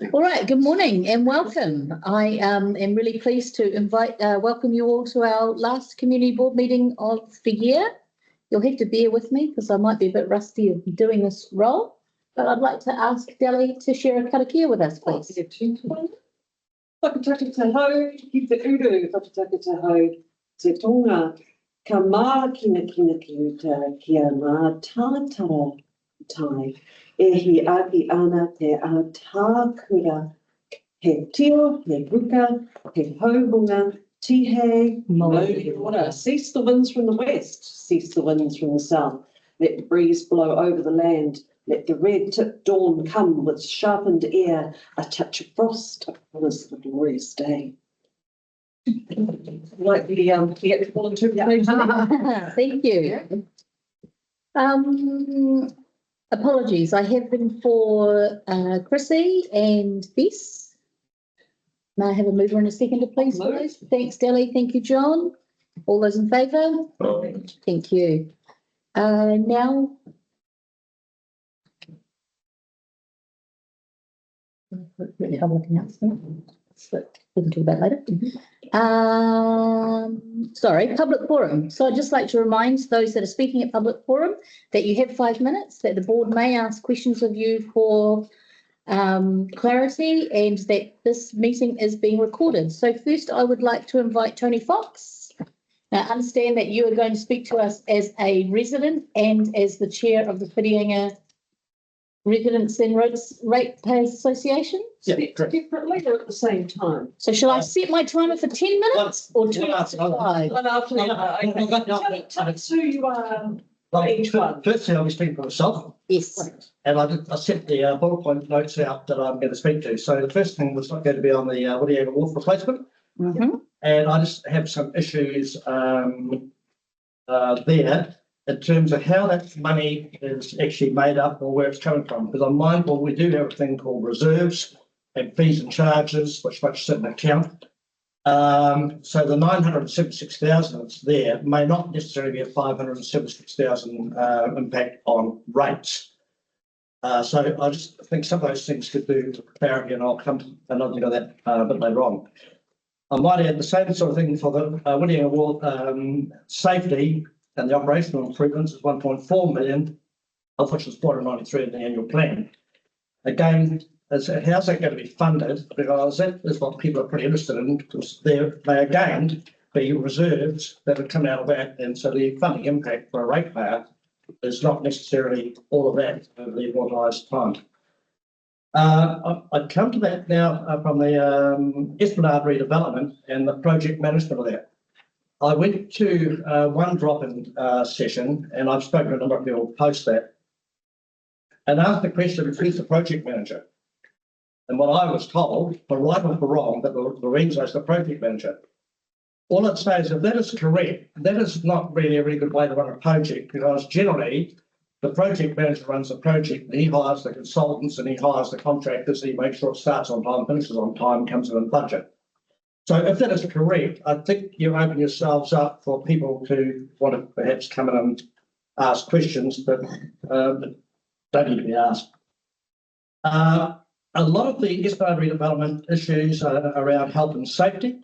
All right, good morning and welcome. I am really pleased to welcome you all to our last community board meeting of the year. You'll have to bear with me because I might be a bit rusty of doing this role, but I'd like to ask Deli to share a karakia with us, please. Whakataka te hau, ki te uru, whakataka te hau, te tonga, ka mā kina ki uta kia ngā tātara tai. E hi aki ana te a tākura, he tio, he buka, he hauhunga, tihe, mauri ora. Cease the winds from the west, cease the winds from the south. Let the breeze blow over the land. Let the red-tipped dawn come with sharpened air, a touch of frost upon this glorious day. Like the full interpretation. Thank you. Apologies, I have them for Chrissy and Bess. May I have a mover and a seconder, please? Thanks, Deli. Thank you, John. All those in favour? Thank you. Now, public announcement. We can talk about later. Sorry, public forum. So I'd just like to remind those that are speaking at public forum that you have 5 minutes, that the board may ask questions of you for clarity, and that this meeting is being recorded. So first I would like to invite Tony Fox. Now, I understand that you are going to speak to us as a resident and as the chair of the Whitianga Residents and Ratepayers Association? Yeah, differently or at the same time? So shall I set my timer for 10 minutes or 2 after 5? One after the other. Tell us who you are. Each one. Firstly, I'll be speaking for myself. Yes. And I sent the bullet point notes out that I'm going to speak to. So the first thing was going to be on the Whitianga wharf replacement. And I just have some issues there in terms of how that money is actually made up or where it's coming from. Because I'm mindful we do have a thing called reserves and fees and charges, which much sit in an account. So the 976,000 that's there may not necessarily be a 576,000 impact on rates. So I just think some of those things could do for clarity, and I'll come to another thing on that a bit later on. I might add the same sort of thing for the Whitianga wharf safety. And the operational improvements is 1.4 million, of which is 493 in the annual plan. Again, how's that going to be funded? Because that is what people are pretty interested in, because they again be reserves that have come out of that, and so the funding impact for a ratepayer is not necessarily all of that over the amortised time. I'd come to that now from the Esplanade redevelopment and the project management of that. I went to one drop-in session, and I've spoken to a number of people post that, and asked the question, who's the project manager? And what I was told, for right or for wrong, that Lorenzo is the project manager. All I'd say is if that is correct, that is not really a really good way to run a project, because generally the project manager runs the project, and he hires the consultants and he hires the contractors, and he makes sure it starts on time, finishes on time, comes in budget. So if that is correct, I think you open yourselves up for people to want to perhaps come in and ask questions that don't need to be asked. A lot of the Esplanade redevelopment issues are around health and safety.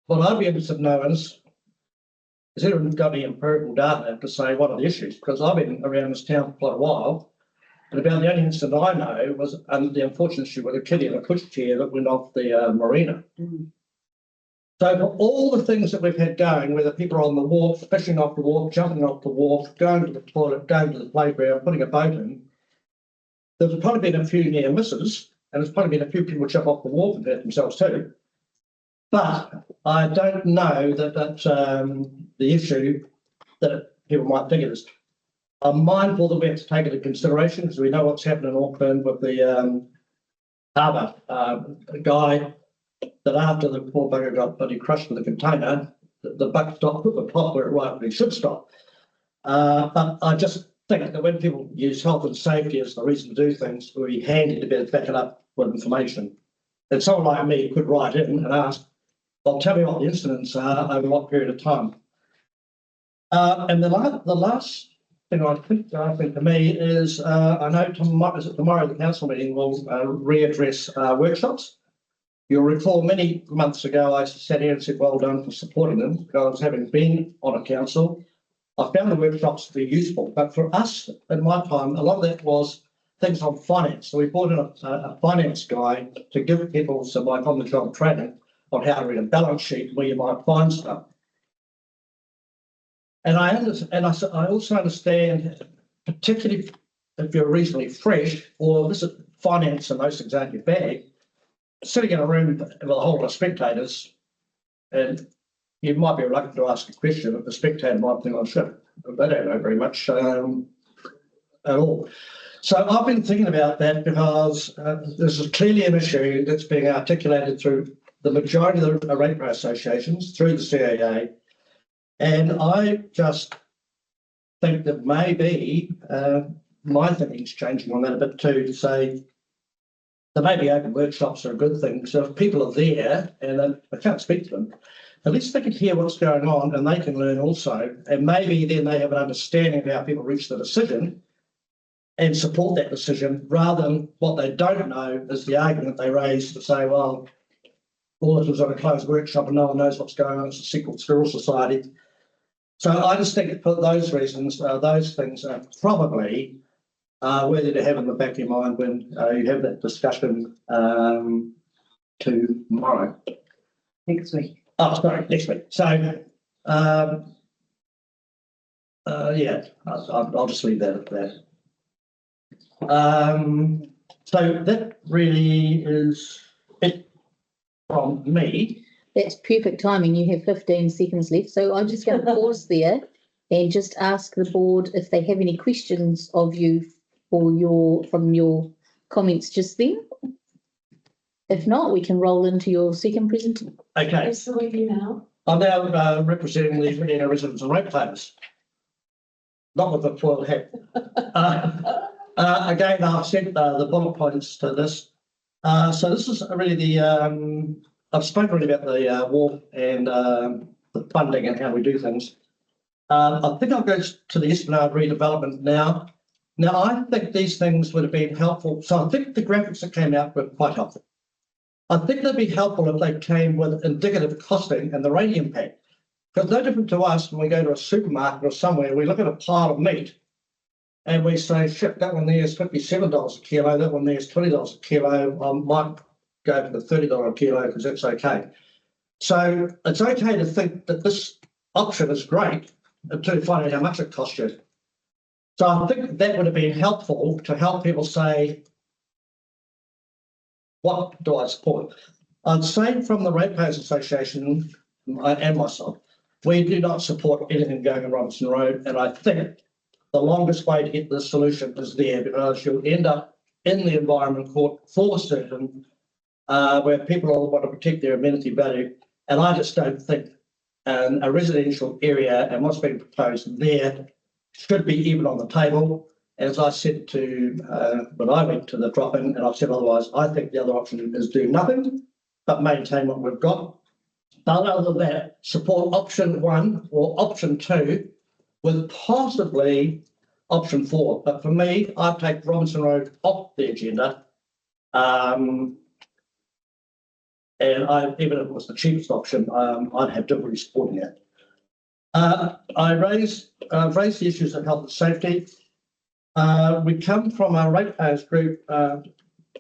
What I'd be interested in knowing is there got any empirical data to say what are the issues? Because I've been around this town for quite a while, and about the only incident I know was the unfortunate issue with a kiddie in a pushchair that went off the marina. So for all the things that we've had going, whether people are on the wharf, fishing off the wharf, jumping off the wharf, going to the toilet, going to the playground, putting a boat in, there's probably been a few near misses, and there's probably been a few people jump off the wharf and hurt themselves too. But I don't know that that's the issue that people might think it is. I'm mindful that we have to take it into consideration, because we know what's happened in Auckland with the harbour guy, that after the poor bugger got bloody crushed with a container, the buck stopped at the top where it rightly should stop. But I just think that when people use health and safety as the reason to do things, it would be handy to be able to back it up with information. And someone like me could write in and ask, well, tell me what the incidents are over what period of time. And the last thing I think for me is I know tomorrow the council meeting will readdress workshops. You'll recall many months ago I sat here and said well done for supporting them because having been on a council, I found the workshops to be useful. But for us, in my time, a lot of that was things on finance. So we brought in a finance guy to give people some like on-the-job training on how to read a balance sheet where you might find stuff. And I also understand, particularly if you're reasonably fresh or this is finance and those things aren't your bag, sitting in a room with a whole lot of spectators, and you might be reluctant to ask a question, but the spectator might think, oh shit, they don't know very much at all. So I've been thinking about that because this is clearly an issue that's being articulated through the majority of the ratepayer associations, through the CAA, and I just think that maybe my thinking's changing on that a bit too, to say that maybe open workshops are a good thing. So if people are there and I can't speak to them, at least they can hear what's going on and they can learn also. And maybe then they have an understanding of how people reach the decision and support that decision, rather than what they don't know is the argument they raise to say, well, all this was on a closed workshop and no one knows what's going on. It's a secret squirrel society. So I just think for those reasons, those things are probably worthy to have in the back of your mind when you have that discussion tomorrow. Next week. Oh, sorry, next week. So, yeah, I'll just leave that at that. So that really is it from me. That's perfect timing. You have 15 seconds left. So I'm just going to pause there and just ask the board if they have any questions of you or from your comments just then. If not, we can roll into your second presentation. Okay. Absolutely now. I'm now representing the Whitianga residents and ratepayers. Not with the foiled hat. Again, I've sent the bullet points to this. So this is really the, I've spoken already about the wharf and the funding and how we do things. I think I'll go to the Esplanade redevelopment now. Now, I think these things would have been helpful. So I think the graphics that came out were quite helpful. I think they'd be helpful if they came with indicative costing and the rate impact. Because no different to us when we go to a supermarket or somewhere, we look at a pile of meat and we say, shit, that one there is $57 a kilo, that one there is $20 a kilo. I might go for the $30 a kilo because that's okay. So it's okay to think that this option is great until you find out how much it costs you. So I think that would have been helpful to help people say, what do I support? I'd say from the Ratepayers Association and myself, we do not support anything going on Robinson Road. And I think the longest way to get this solution is there, because you'll end up in the Environment Court for certain, where people all want to protect their amenity value. And I just don't think a residential area and what's being proposed there should be even on the table. As I said to when I went to the drop-in, and I've said otherwise, I think the other option is do nothing but maintain what we've got. But other than that, support option 1 or option 2 with possibly option 4. But for me, I'd take Robinson Road off the agenda. And even if it was the cheapest option, I'd have difficulty supporting it. I've raised the issues of health and safety. We come from our ratepayers group,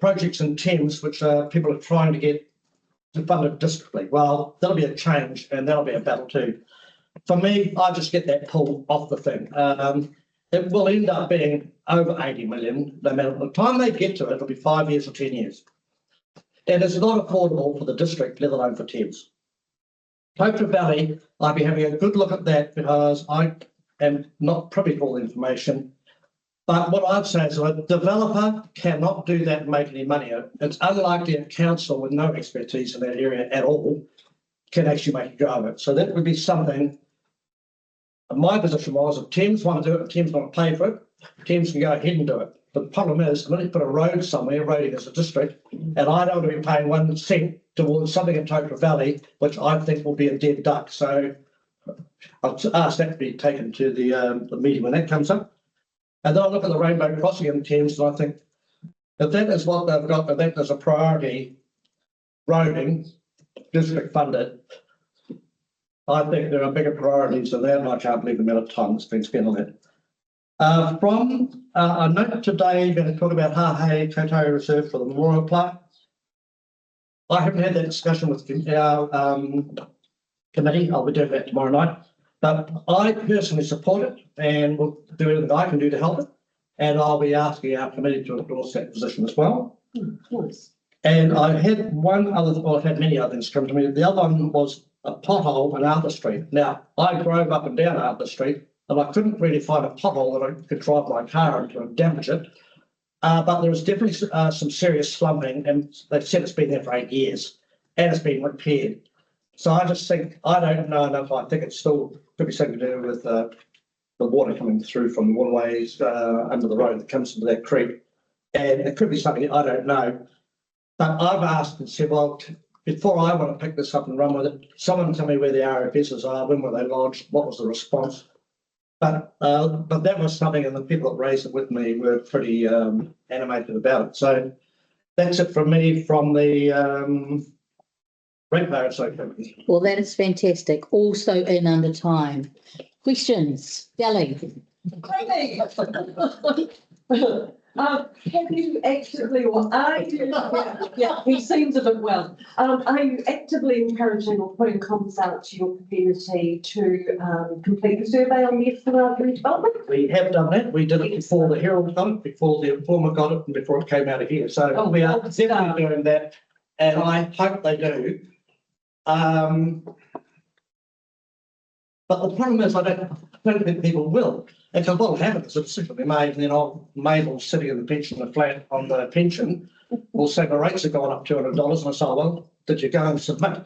projects in Thames, which people are trying to get funded districtly. Well, that'll be a change and that'll be a battle too. For me, I just get that pull off the thing. It will end up being over 80 million, no matter the time they get to it, it'll be 5 years or 10 years. And it's not affordable for the district, let alone for Thames. Kotare Valley, I'll be having a good look at that because I am not privy to all the information. But what I'd say is a developer cannot do that and make any money. It's unlikely a council with no expertise in that area at all can actually make a go of it. So that would be something. My position was if Thames want to do it, Thames want to pay for it, Thames can go ahead and do it. But the problem is, when you put a road somewhere, roading as a district, and I don't want to be paying 1 cent towards something in Kotare Valley, which I think will be a dead duck. So I'll ask that to be taken to the meeting when that comes up. And then I look at the Rainbow Crossing in Thames and I think, if that is what they've got, if that is a priority roading, district funded, I think there are bigger priorities than that, and I can't believe the amount of time that's been spent on it. From a note today, we're going to talk about Hahei Kotare Reserve for the memorial plaque. I haven't had that discussion with our committee. I'll be doing that tomorrow night. But I personally support it and will do everything I can do to help it. And I'll be asking our committee to endorse that position as well. Nice. And I had one other, well, I've had many other things come to me. The other one was a pothole in Arthur Street. Now, I drove up and down Arthur Street and I couldn't really find a pothole that I could drive my car into and damage it. But there was definitely some serious slumping, and they've said it's been there for 8 years and it's been repaired. So I just think, I don't know enough. I think it's still could be something to do with the water coming through from the waterways under the road that comes into that creek. And it could be something I don't know. But I've asked and said, well, before I want to pick this up and run with it, someone tell me where the RFSs are, when were they lodged, what was the response? But that was something, and the people that raised it with me were pretty animated about it. So that's it from me from the Rainbow Association. Well, that is fantastic. Also in under time. Questions? Delhi. Have you actively, or are you, yeah, he seems a bit well. Are you actively encouraging or putting comments out to your community to complete the survey on the Esplanade redevelopment? We have done that. We did it before the Herald got it, before the Informer got it, and before it came out of here. So we are definitely doing that, and I hope they do. But the problem is, I don't think people will. Because what will happen is a decision will be made, and then old Mabel sitting in the pensioner flat on the pension will say the rates have gone up $200, and I say, well, did you go and submit?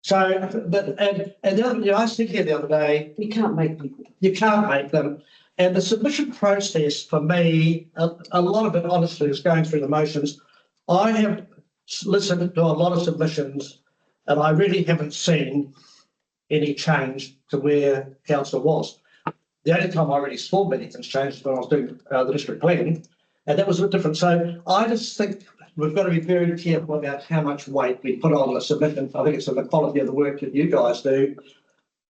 So, but and the other, I was thinking the other day, You can't make people. you can't make them. And the submission process for me, a lot of it honestly is going through the motions. I have listened to a lot of submissions, and I really haven't seen any change to where council was. The only time I really saw many things change was when I was doing the district planning, and that was a bit different. So I just think we've got to be very careful about how much weight we put on the submission. I think it's in the quality of the work that you guys do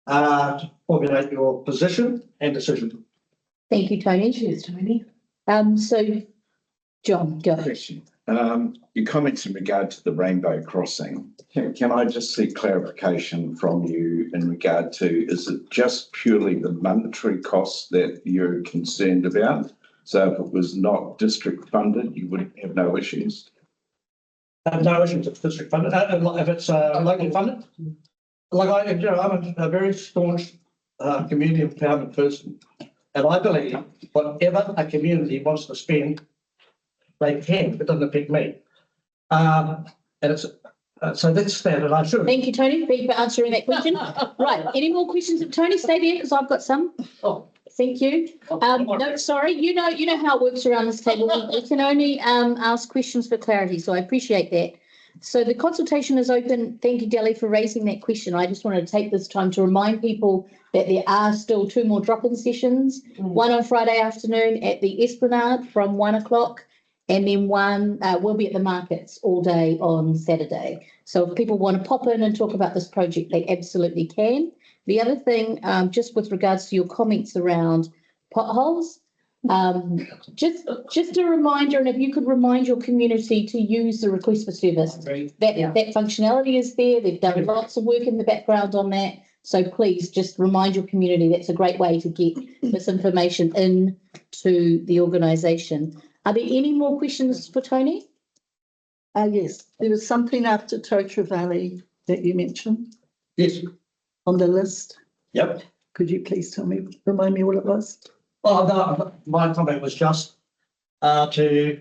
to formulate your position and decision. Thank you, Tony. Cheers, Tony. So, John, go. Question. Your comments in regard to the Rainbow Crossing, can I just seek clarification from you in regard to, is it just purely the monetary costs that you're concerned about? So if it was not district funded, you would have no issues? No issues if it's district funded, if it's locally funded. Like I'm a very staunch community empowerment person, and I believe whatever a community wants to spend, they can. It doesn't affect me. And it's so that's that. And I should. Thank you, Tony. Thank you for answering that question. Right. Any more questions of Tony? Stay there because I've got some. Oh. Thank you. No, sorry. You know how it works around this table. We can only ask questions for clarity, so I appreciate that. So the consultation is open. Thank you, Delhi, for raising that question. I just wanted to take this time to remind people that there are still 2 more drop-in sessions. One on Friday afternoon at the Esplanade from 1 o'clock, and then one will be at the markets all day on Saturday. So if people want to pop in and talk about this project, they absolutely can. The other thing, just with regards to your comments around potholes, just a reminder, and if you could remind your community to use the request for service, that functionality is there. They've done lots of work in the background on that. So please just remind your community that's a great way to get this information in to the organisation. Are there any more questions for Tony? Yes, there was something after Totra Valley that you mentioned Yes. on the list. Yep. Could you please remind me what it was? Oh, no, my comment was just to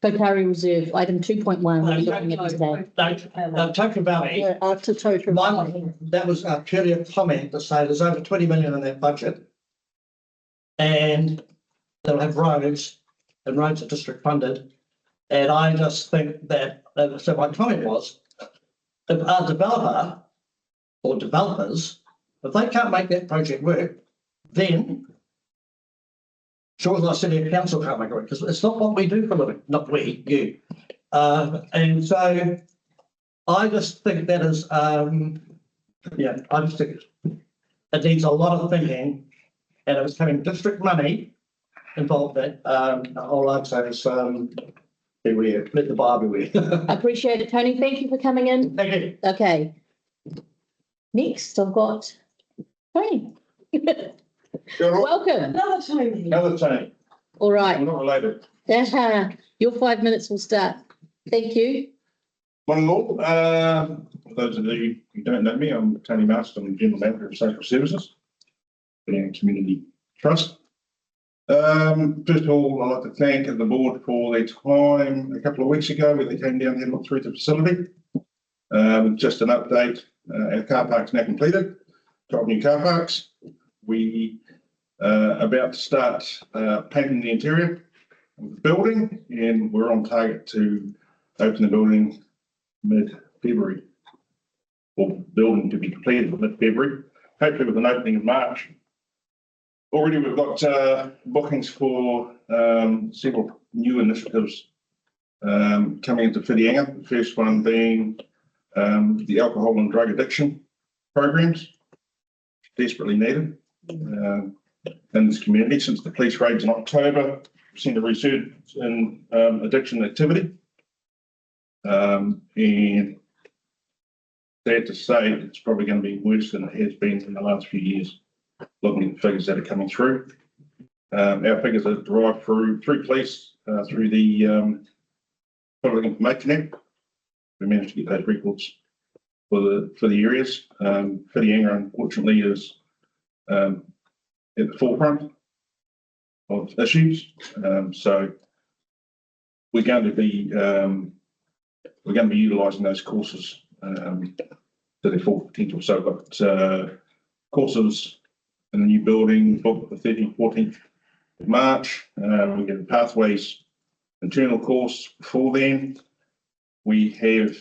Kotare Reserve, item 2.1, we're looking at today. Totra Valley. No, after Totra Valley. That was purely a comment to say there's over 20 million in that budget, and they'll have roads, and roads are district funded. And I just think that, so my comment was, if a developer or developers, if they can't make that project work, then Sure as I city council can't make it, because it's not what we do for a living, not we, you. And so I just think that is, yeah, I just think it needs a lot of thinking, and it was having district money involved in it. All I'd say is, beware, let the bar beware. I appreciate it, Tony. Thank you for coming in. Thank you. Okay. Next, I've got Tony. Welcome. Another Tony. Another Tony, All right. we're not related. Your 5 minutes will start. Thank you. One and all, for those of you who don't know me, I'm Tony Marston, General Manager of Social Services, Whitianga Community Trust. First of all, I'd like to thank the board for their time a couple of weeks ago where they came down here and looked through the facility. Just an update, our car park's now completed, 12 new car parks. We are about to start painting the interior of the building, and we're on target to open the building mid-February, or building to be completed mid-February, hopefully with an opening in March. Already we've got bookings for several new initiatives coming into Whitianga. The first one being the alcohol and drug addiction programs, desperately needed in this community. Since the police raids in October, we've seen a resurgence in addiction activity. And sad to say, it's probably going to be worse than it has been in the last few years, looking at the figures that are coming through. Our figures are derived through police, through the Public Information Act. We managed to get those records for the areas. Whitianga, unfortunately, is at the forefront of issues. So we're going to be utilising those courses to their full potential. So we've got courses in the new building booked for the 13th, 14th of March. We get a Pathways internal course before then. We have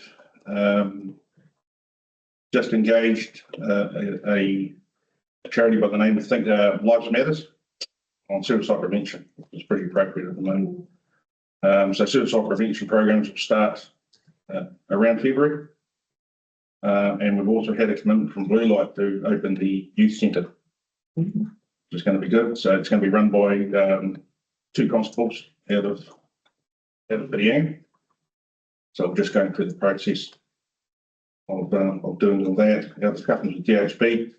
just engaged a charity by the name of Lives Matters on suicide prevention, which is pretty appropriate at the moment. So suicide prevention programs will start around February. And we've also had a commitment from Blue Light to open the youth centre, which is going to be good. So it's going to be run by 2 constables out of Whitianga. So we're just going through the process of doing all that. Our discussions with DHB.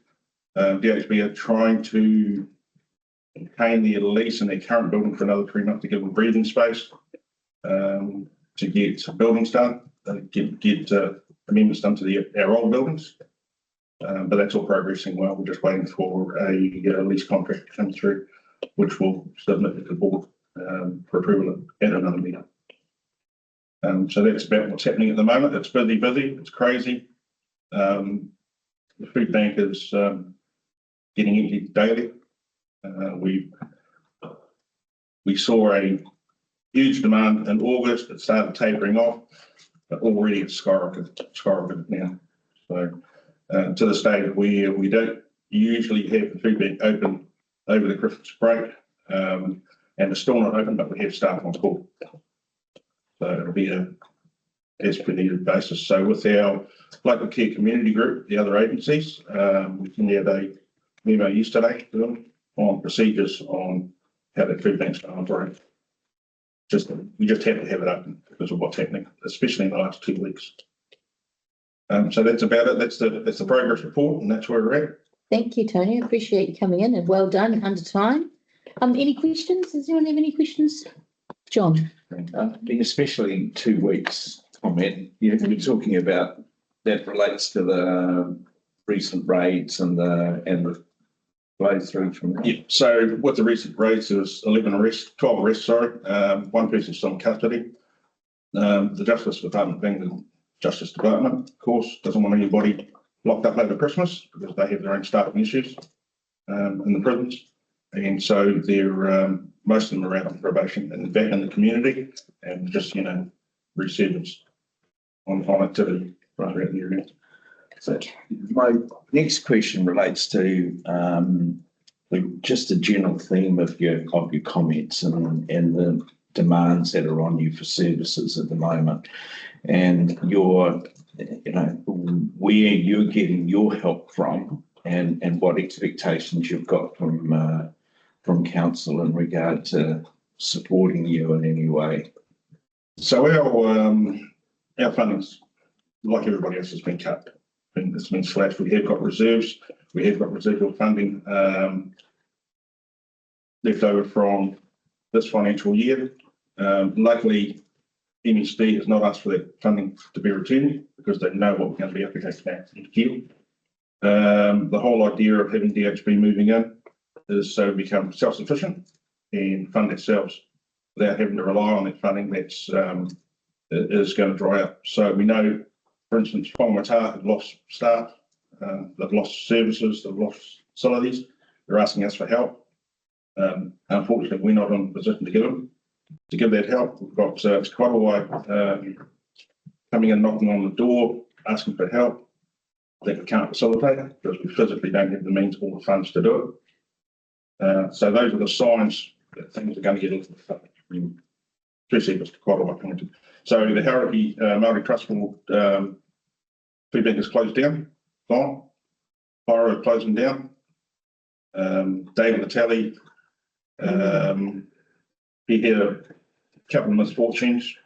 DHB are trying to maintain their lease in their current building for another 3 months to give them breathing space to get buildings done, get amendments done to our old buildings. But that's all progressing well. We're just waiting for a lease contract to come through, which we'll submit to the board for approval at another meeting. So that's about what's happening at the moment. It's busy, it's crazy. The food bank is getting empty daily. We saw a huge demand in August. It started tapering off, but already it's skyrocketed now. So to the stage where we don't usually have the food bank open over the Christmas break, and it's still not open, but we have staff on call. So it'll be a as per needed basis. So with our local care community group, the other agencies, we can have a memo yesterday to them on procedures on how that food bank's going to operate. We just have to have it open because of what's happening, especially in the last 2 weeks. So that's about it. That's the progress report, and that's where we're at. Thank you, Tony. I appreciate you coming in, and well done under time. Any questions? Does anyone have any questions? John. Especially in 2 weeks, comment, you're talking about that relates to the recent raids and the flow through from that. Yeah. So with the recent raids, there was 12 arrests, sorry. 1 person still in custody. The Justice Department, being the Justice Department, of course, doesn't want anybody locked up over Christmas because they have their own staffing issues in the prisons. And so they're most of them are out on probation and back in the community and just, resurgence on activity right around the area. So my next question relates to the just a general theme of your comments and the demands that are on you for services at the moment, and your, you know, where you're getting your help from, and what expectations you've got from council in regard to supporting you in any way. So our funding's, like everybody else, has been cut. It's been slashed. We have got reserves. We have got residual funding left over from this financial year. Luckily, MSD has not asked for that funding to be returned because they know what we're going to be up against next year. The whole idea of having DHB moving in is so we become self-sufficient and fund ourselves without having to rely on that funding that's is going to dry up. So we know, for instance, Whangamata have lost staff, they've lost services, they've lost facilities. They're asking us for help. Unfortunately, we're not in a position to give that help. We've got it's quite a while coming and knocking on the door, asking for help that we can't facilitate it because we physically don't have the means or the funds to do it. So those are the signs that things are going to get into the fund. Especially if it's quite a while coming. So the Karakia Māori Trust Board food bank is closed down, gone. Pyro closing down. David Natali, he had a couple of misfortunes.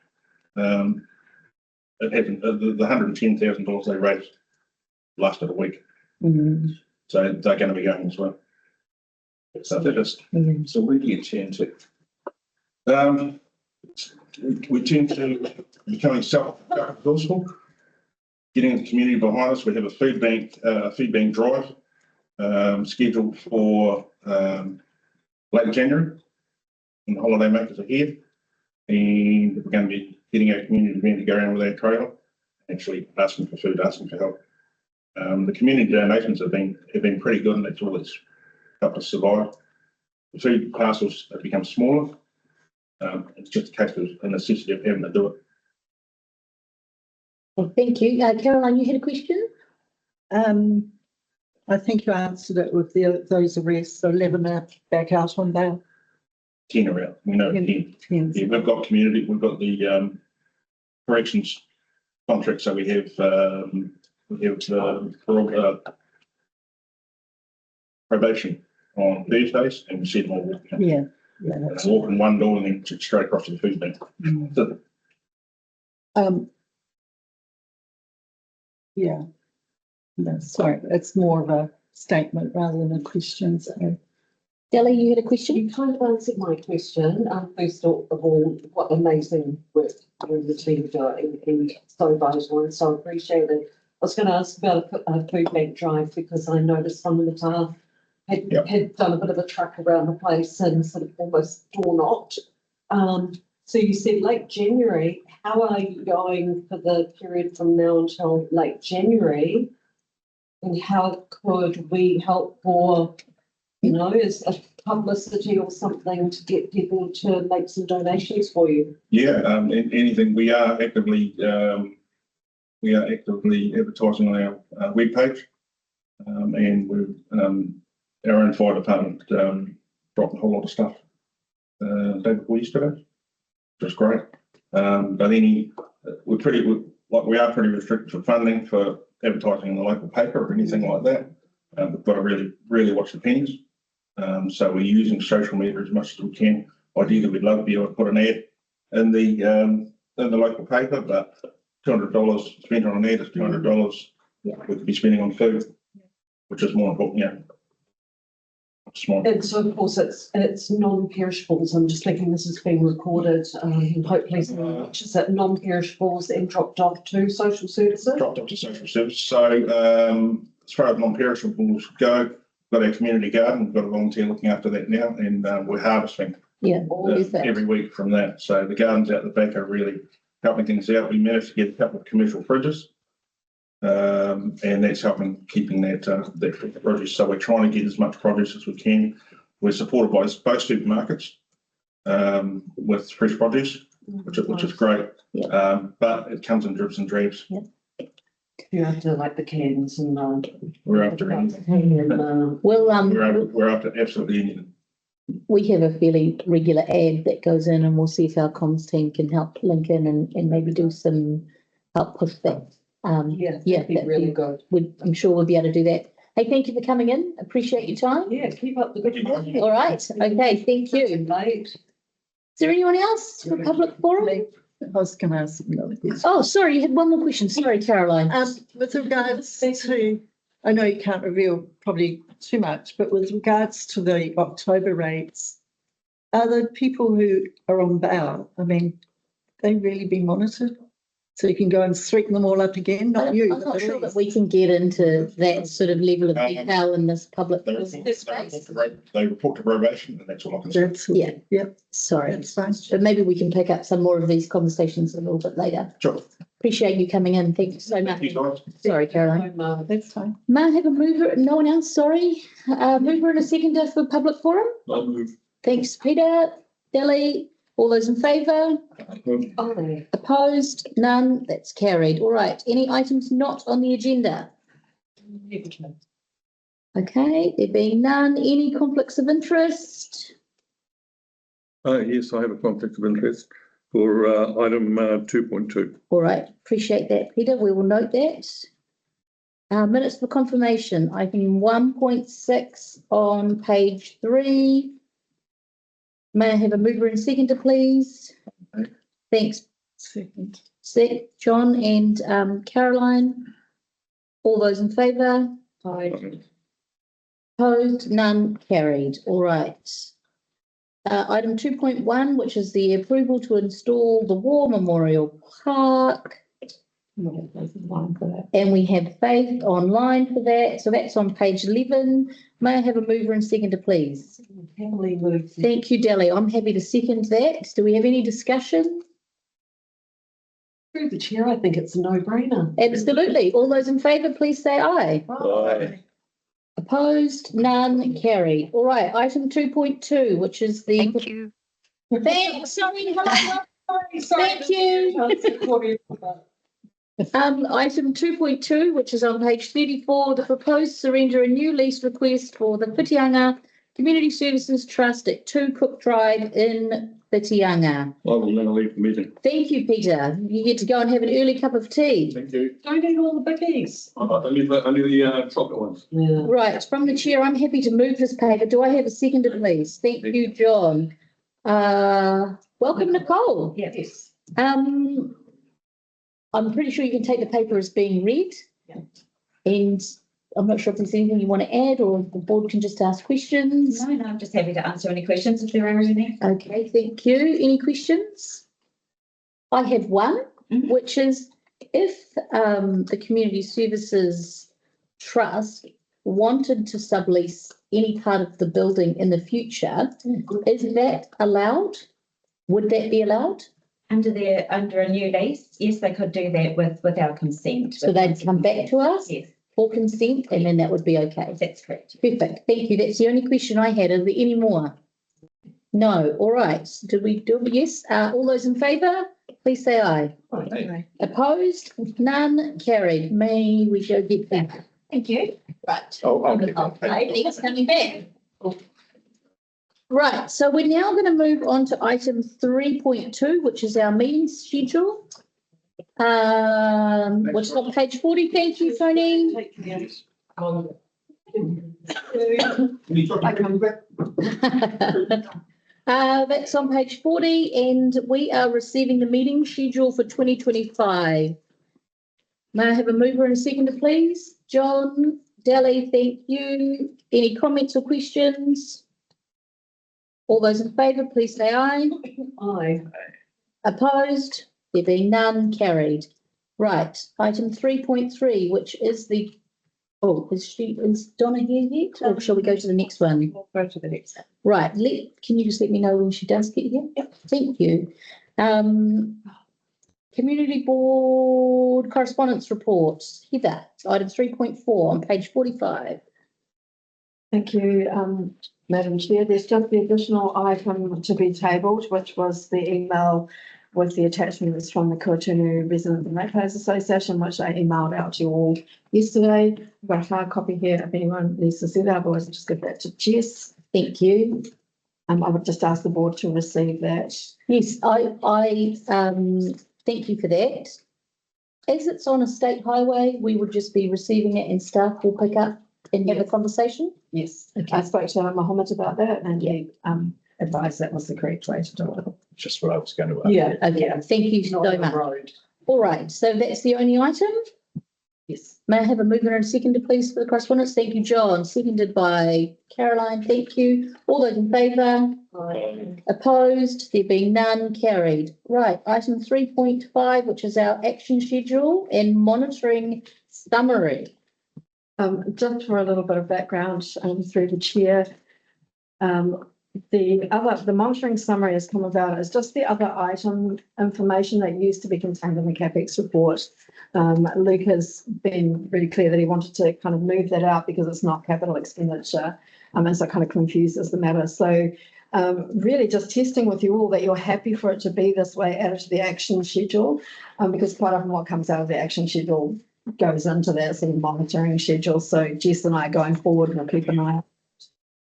It happened, the $110,000 they raised lasted a week. So they're going to be going as well. So they're just. So where do you turn to? We tend to becoming self-resourceful, getting the community behind us. We have a food bank drive scheduled for late January, and the holiday makers are here, and we're going to be getting our community event to go around with our trailer, actually asking for food, asking for help. The community donations have been pretty good, and that's always helped us survive. The food parcels have become smaller. It's just a case of a necessity of having to do it. Well, thank you. Caroline, you had a question? I think you answered it with those arrests. So 11 are back out on bail. 10 around. We know 10. Yeah, we've got community. We've got the corrections contract. So we have probation on Thursdays, and we see them all walking. Yeah. Walk in one door and then straight across to the food bank. So, yeah. No, sorry, it's more of a statement rather than a question. So. Della, you had a question? You kind of answered my question. First of all, what amazing work you and the team doing, and so vital and so appreciated. I was going to ask about a food bank drive because I noticed some of the staff had done a bit of a truck around the place and sort of almost door knocked. So you said late January. How are you going for the period from now until late January? And how could we help for, as a publicity or something to get people to make some donations for you? Yeah, anything. We are actively advertising on our webpage, and we've our own fire department dropped a whole lot of stuff day before yesterday, which is great. But we are pretty restricted for funding for advertising in the local paper or anything like that. We've got to really watch the pennies. So we're using social media as much as we can. Ideally, we'd love to be able to put an ad in the local paper, but $200 spent on an ad is $200 we could be spending on food, which is more important. Yeah. And so, of course, it's non-perishables. I'm just thinking this is being recorded. Hopefully, which is that non-perishables and dropped off to social services. Dropped off to social services. So, as far as non-perishables go, we've got our community garden. We've got a volunteer looking after that now, and we're harvesting every week from that. So the gardens out the back are really helping things out. We managed to get a couple of commercial fridges. And that's helping keeping that produce. So we're trying to get as much produce as we can. We're supported by both supermarkets with fresh produce, which is great. But it comes in drips and drabs. You have to like the cans and We're after anything. Well, We're after absolutely anything. we have a fairly regular ad that goes in and we'll see if our comms team can help link in and maybe do some help push that. yeah, Yeah, that'd be that'd really be- good. I'm sure we'll be able to do that. Hey, thank you for coming in. Appreciate your time. Yeah, keep up the good work. All right. Okay, thank you. Late. Is there anyone else for public forum? I was going to ask another question. Oh, sorry, you had one more question. Sorry, Caroline. With regards to, I know you can't reveal probably too much, but with regards to the October rates, are the people who are on bail, I mean, they really be monitored? So you can go and sweeten them all up again, not you. I'm but not the sure that Lease. we can get into that sort of level of detail in this public They space. report to probation, and that's all I can say. That's all. Yeah. Yep, Sorry, that's fine. but maybe we can pick up some more of these conversations a little bit later. Sure. Appreciate you coming in. Thank you so much. Thank you, guys. Sorry, Caroline. That's fine. May I have a mover? No one else, sorry. Mover and a seconder for public forum? I'll move. Thanks, Peter. Delhi, all those in favour? Oh, Opposed? None? That's carried. All right. Any items not on the agenda? Okay, there being none. Any conflicts of interest? Yes, I have a conflict of interest for item 2.2. All right, appreciate that, Peter. We will note that. Minutes for confirmation, item 1.6 on page 3. May I have a mover and seconder, please? Thanks, Second. John and Caroline. All those in favour? Opposed? None? Carried. All right. Item 2.1, which is the approval to install the War Memorial Park. And we have Faith online for that. So that's on page 11. May I have a mover and seconder, please? heavily moved. Thank you, Delhi. I'm happy to second that. Do we have any discussion? Through the chair, I think it's a no-brainer. Absolutely. All those in favour, please say aye. Aye. Opposed? None? Carried. All right. Item 2.2, which is the. Thank you. Thanks. Sorry. Hello. Thank you. Item 2.2, which is on page 34, the proposed surrender a new lease request for the Whitianga Community Services Trust at 2 Cook Drive in Whitianga. I will now leave the meeting. Thank you, Peter. You get to go and have an early cup of tea. Thank you. Don't eat all the biggies. Only the chocolate ones. Yeah. Right, from the chair, I'm happy to move this paper. Do I have a seconder, please? Thank you, John. Welcome, Nicole. Yes. I'm pretty sure you can take the paper as being read. Yeah. And I'm not sure if there's anything you want to add or the board can just ask questions. No, I'm just happy to answer any questions if there are any. Okay, thank you. Any questions? I have one, which is if the Community Services Trust wanted to sublease any part of the building in the future, is that allowed? Would that be allowed? Under a new lease, yes, they could do that with our consent. So they'd come back to us Yes, for consent and then that would be okay. that's correct. Perfect. Thank you. That's the only question I had. Are there any more? No. All right. Did we do it? Yes. All those in favour, please say aye. Aye. Opposed? None? Carried. May we go get that? Thank you. Right. Oh, Okay, thanks coming back. Right, so we're now going to move on to item 3.2, which is our meeting schedule. Which is on page 40. Thank you, Tony. Take the That's on page 40 and we are receiving the meeting schedule for 2025. May I have a mover and a seconder, please? John, Delhi, thank you. Any comments or questions? All those in favour, please say aye. Aye. Opposed? There being none, carried. Right, item 3.3, which is the, is Donna here yet? Or shall we go to the next one? We'll go to the next one. Right, can you just let me know when she does get here? Yep. Thank you. Community Board Correspondence Reports. Heather, item 3.4 on page 45. Thank you, Madam Chair. There's just the additional item to be tabled, which was the email with the attachments from the Kotare Reserve Memorial Association, which I emailed out to you all yesterday. I've got a hard copy here if anyone needs to see that, otherwise I'll just give that to Jess. Thank you. I would just ask the board to receive that. Yes, I thank you for that. As it's on a state highway, we would just be receiving it and staff will pick up and have a conversation. Yes, Okay. I spoke to Mohammed about that and he advised that was the correct way to do it. Just what I was going to ask. Yeah, Okay, thank you so much. All right, so that's the only item. yes. May I have a mover and a seconder, please, for the correspondence? Thank you, John. Seconded by Caroline. Thank you. All those in favour? Opposed? There being none, carried. Right, item 3.5, which is our action schedule and monitoring summary. Just for a little bit of background, through the chair, the monitoring summary has come about as just the other item information that used to be contained in the CAPEX report. Luke has been really clear that he wanted to kind of move that out because it's not capital expenditure, and so it kind of confuses the matter. So really just testing with you all that you're happy for it to be this way added to the action schedule, because quite often what comes out of the action schedule goes into that sort of monitoring schedule. So Jess and I going forward will keep an eye out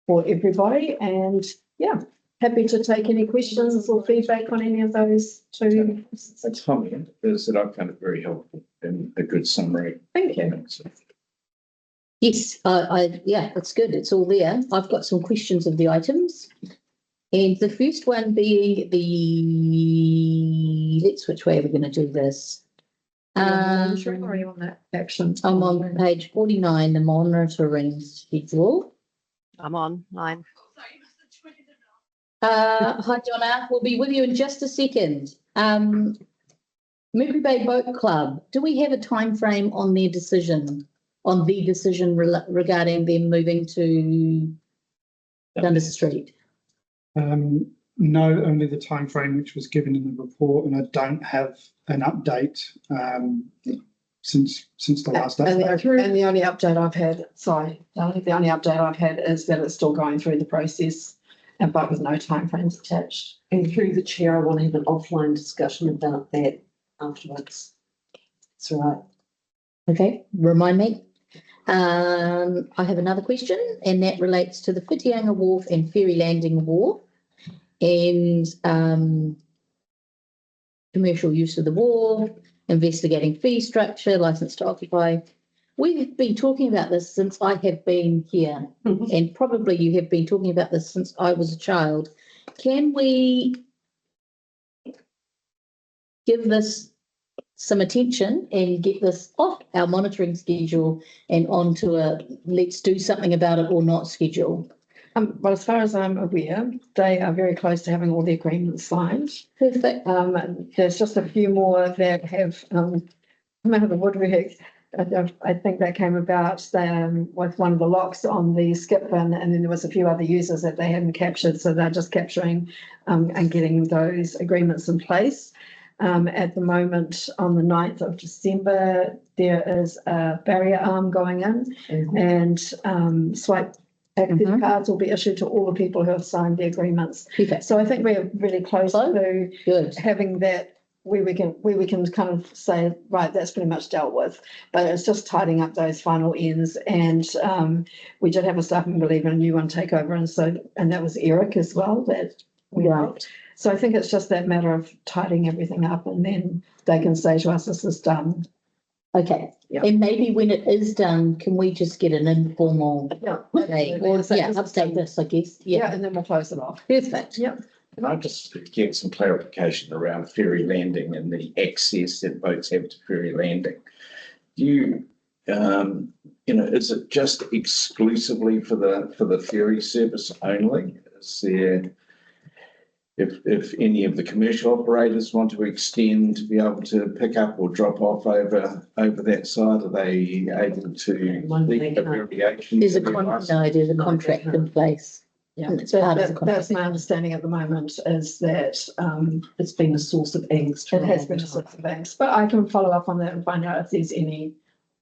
for everybody, and yeah, happy to take any questions or feedback on any of those two. A comment is that I found it very helpful and a good summary. Thank you. Yes, yeah, it's good. It's all there. I've got some questions of the items. And the first one being which way are we going to do this? Monitoring, or are you on that action? I'm on page 49, the monitoring schedule. I'm on 9. Hi, Donna. We'll be with you in just a second. Mercury Bay Boat Club, do we have a time frame on their decision, regarding them moving to Dundas Street? No, only the time frame which was given in the report, and I don't have an update since the last And update. the only update I've had, the only update I've had is that it's still going through the process, but with no timeframes attached. And through the chair, I want to have an offline discussion about that afterwards. That's all right. Okay, remind me. I have another question, and that relates to the Whitianga Wharf and Ferry Landing Wharf and commercial use of the wharf, investigating fee structure, license to occupy. We've been talking about this since I have been here, and probably you have been talking about this since I was a child. Can we give this some attention and get this off our monitoring schedule and onto a let's do something about it or not schedule? Well, as far as I'm aware, they are very close to having all the agreements signed. Perfect. There's just a few more that have come out of the woodwork. I think that came about with one of the locks on the skip bin, and then there was a few other users that they hadn't captured, so they're just capturing and getting those agreements in place. At the moment, on the 9th of December, there is a barrier arm going in, and swipe access cards will be issued to all the people who have signed the agreements. Perfect. So I think we're really close to Good. having that where we can kind of say, right, that's pretty much dealt with. But it's just tidying up those final ends. And we did have a staff member leave and a new one take over, and that was Eric as well. That we helped. So I think it's just that matter of tidying everything up, and then they can say to us, "This is done." Okay. Yeah. And maybe when it is done, can we just get an informal update this, I guess? Yeah, and then we'll close it off. Perfect. Yeah. Can I just get some clarification around ferry landing and the access that boats have to ferry landing? Do you, is it just exclusively for the ferry service only? Is there, if any of the commercial operators want to extend to be able to pick up or drop off over that side, are they able to seek a variation? There's a contract in place. Yeah, And it's part of the contract. that's my understanding at the moment, is that It's been a source of angst. it has been a source of angst. But I can follow up on that and find out if there's any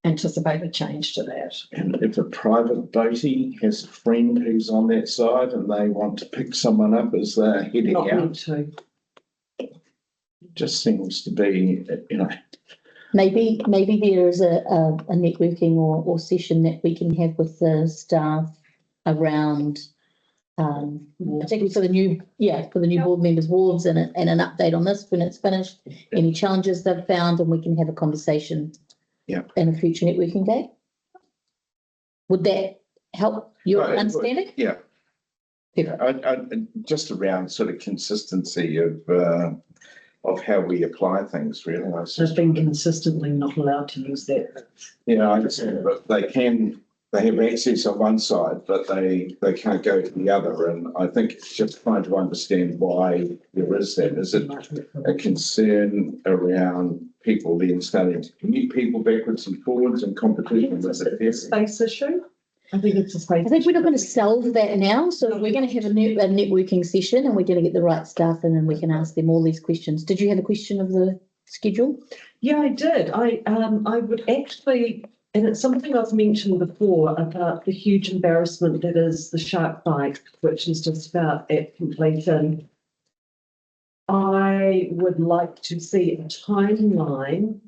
anticipated change to that. And if a private boatie has a friend who's on that side and they want to pick someone up as they're heading Not out, meant to. just seems to be, Maybe there is a networking or session that we can have with the staff around, particularly for the new board members' wards and an update on this when it's finished, any challenges they've found, and we can have a conversation. Yeah. In a future networking day. Would that help your understanding? Yeah. Perfect. I just around sort of consistency of how we apply things, really. I've been consistently not allowed to use that. Yeah, I understand, but they have access on one side, but they can't go to the other. And I think it's just trying to understand why there is that. Is it a concern around people then starting to commute people backwards and forwards in competition with It's a space issue. I think it's a space. I think we're not going to solve that now, so we're going to have a networking session, and we're going to get the right staff in, and we can ask them all these questions. Did you have a question of the schedule? Yeah, I did. I would actually, and it's something I've mentioned before about the huge embarrassment that is the shark bite, which is just about at completion. I would like to see a timeline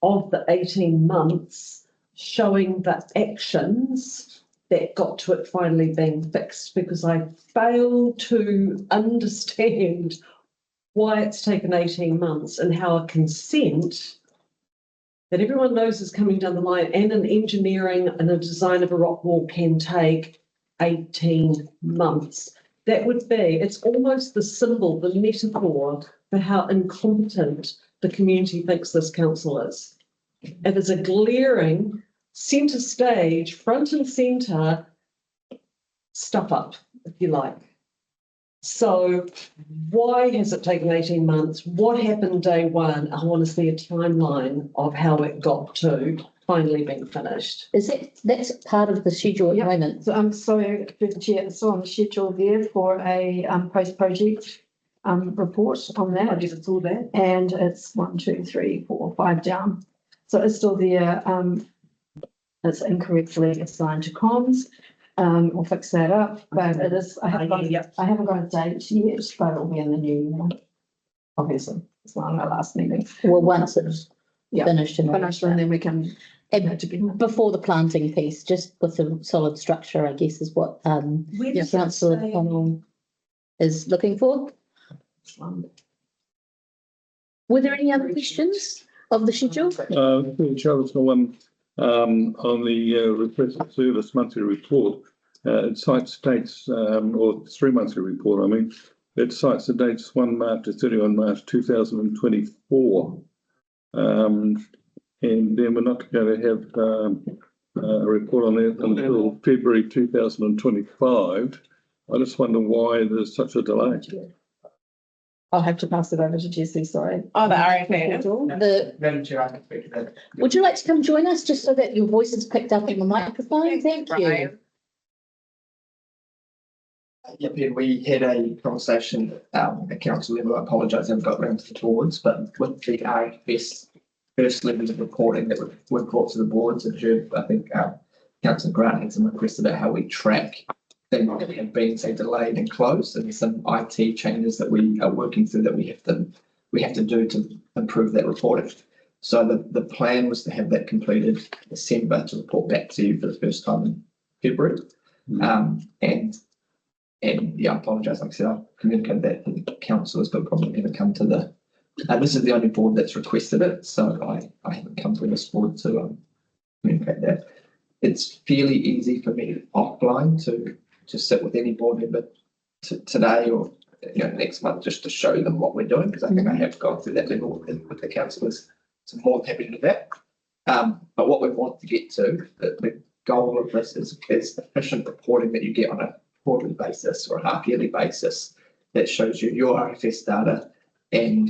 of the 18 months showing the actions that got to it finally being fixed, because I fail to understand why it's taken 18 months and how a consent that everyone knows is coming down the line and an engineering and a design of a rock wall can take 18 months. That would be, it's almost the symbol, the metaphor for how incompetent the community thinks this council is. It is a glaring centre stage, front and centre stuff up, if you like. So why has it taken 18 months? What happened day one? I want to see a timeline of how it got to finally being finished. That's part of the schedule at the moment? So I'm sorry, Chair, it's on the schedule there for a post-project report on that. I guess it's all there. And it's 1, 2, 3, 4, 5 down. So it's still there. It's incorrectly assigned to comms. We'll fix that up, but it is, I haven't got a date yet, but it'll be in the new year. Obviously, it's not our last meeting. Well, once it's Yeah. finished and then we can. and before the planting piece, just with the solid structure, I guess, is what Councillor Connell is looking for. Were there any other questions of the schedule? Charles, for one, on the requested service monthly report, it cites dates, or 3 monthly report, I mean, it cites the dates 1 March to 31 March 2024. And then we're not going to have a report on that until February 2025. I just wonder why there's such a delay. I'll have to pass it over to Jessie, sorry. Oh, the RFA. Madam Chair, I can speak to that. Would you like to come join us just so that your voice is picked up on the microphone? Thank you. Yeah, we had a conversation at council level. I apologise, I haven't got around to the boards, but with the RFS first levels of reporting that were brought to the boards, and I think Councillor Grant had some requests about how we track things that have been, say, delayed and closed, and some IT changes that we are working through that we have to do to improve that reporting. So the plan was to have that completed December to report back to you for the first time in February. And yeah, I apologise. Like I said, I've communicated that to the councillors, but probably never come to the. This is the only board that's requested it, so I haven't come to this board to communicate that. It's fairly easy for me offline to sit with any board member today or next month just to show them what we're doing, because I think I have gone through that level with the councillors. So I'm more than happy to do that. But what we want to get to, the goal of this is efficient reporting that you get on a quarterly basis or a half-yearly basis that shows you your RFS data and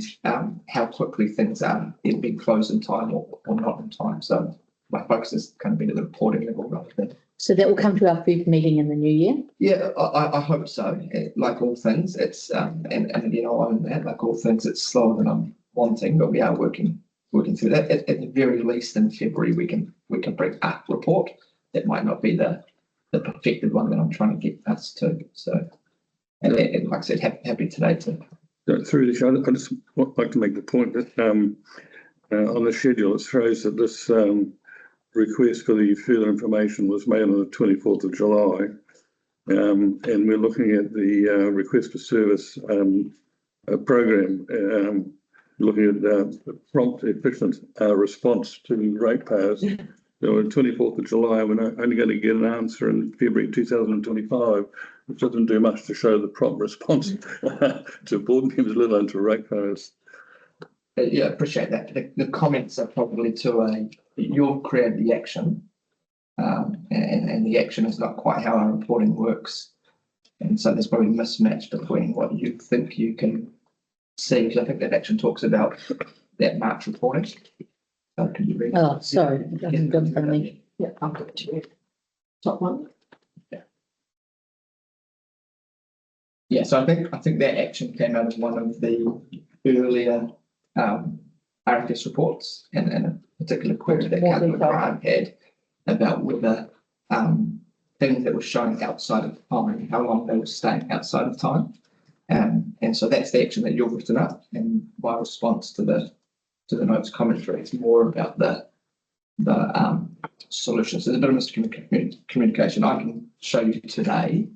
how quickly things are either being closed in time or not in time. So my focus has kind of been at the reporting level rather than. So that will come to our food meeting in the new year? Yeah, I hope so. Like all things, it's and again, I'll own that. Like all things, it's slower than I'm wanting, but we are working through that. At the very least, in February, we can bring a report. That might not be the perfected one that I'm trying to get us to. So, and like I said, happy today to Through this, I just like to make the point that on the schedule, it shows that this request for the further information was made on the 24th of July. And we're looking at the request for service program, looking at the prompt, efficient response to ratepayers. So on 24th of July, we're only going to get an answer in February 2025, which doesn't do much to show the prompt response to board members, let alone to ratepayers. Yeah, appreciate that. The comments are probably to you've created the action, and the action is not quite how our reporting works. And so there's probably a mismatch between what you think you can see. Because I think that action talks about that March reporting. So can you read? Oh, sorry, it doesn't go in front of me. Yeah, I'll give it to you. Top one. Yeah, so I think that action came out of one of the earlier RFS reports, and a particular query that Councillor Graham had about whether things that were showing outside of time, how long they were staying outside of time. And so that's the action that you've written up, and my response to the notes commentary is more about the solutions. There's a bit of miscommunication. I can show you today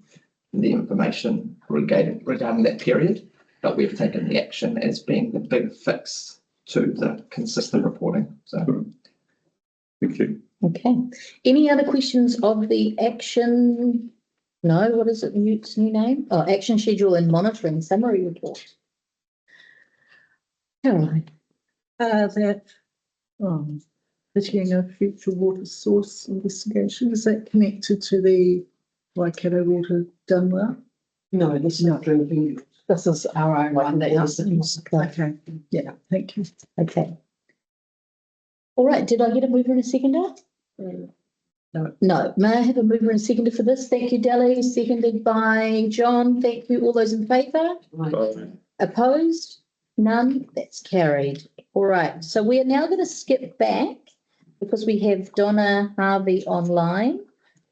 the information regarding that period, but we've taken the action as being the big fix to the consistent reporting. So thank you. Okay. Any other questions of the action? No, what is it? Its new name? Oh, action schedule and monitoring summary report. Caroline. That Whitianga future water source investigation, is that connected to the Waikato water done well? No, this is not drinking. This is our own one that is. Okay, yeah, thank you. Okay. All right, did I get a mover and a seconder? No. May I have a mover and seconder for this? Thank you, Deli. Seconded by John. Thank you. All those in favour? Opposed? None. That's carried. All right. So we are now going to skip back because we have Donna Harvey online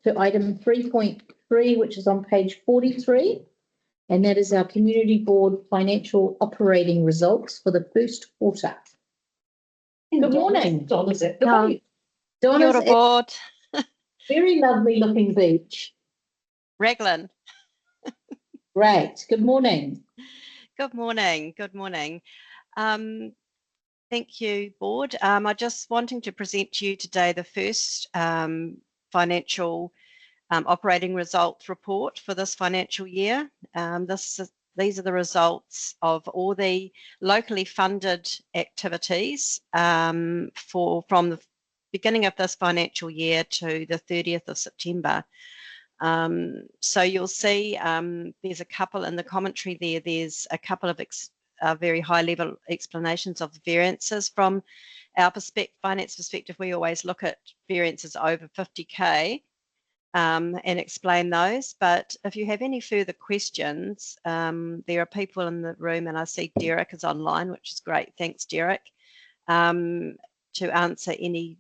to item 3.3, which is on page 43. And that is our Community Board financial operating results for the first quarter. Good morning. Donna's at No. the Donna's Kia ora, board. very lovely looking beach. Raglan. Great. Good morning. Good morning. Good morning. Thank you, board. I just wanting to present to you today the first financial operating results report for this financial year. These are the results of all the locally funded activities from the beginning of this financial year to the 30th of September. So you'll see there's a couple in the commentary there. There's a couple of very high level explanations of the variances from our finance perspective. We always look at variances over 50K. And explain those. But if you have any further questions, there are people in the room, and I see Derek is online, which is great. Thanks, Derek, to answer any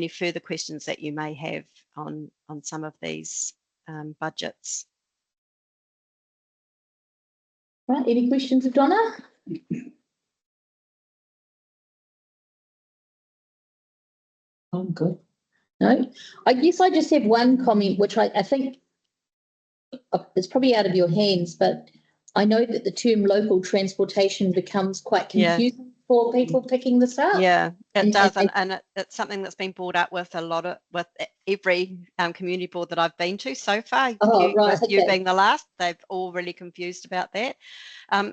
further questions that you may have on some of these budgets. Right. Any questions of Donna? I'm good. No, I guess I just have one comment, which I think it's probably out of your hands, but I know that the term local transportation becomes quite confusing for people picking this up. Yeah, it does, and it's something that's been brought up with with every community board that I've been to so far. You being the last, they've all really confused about that.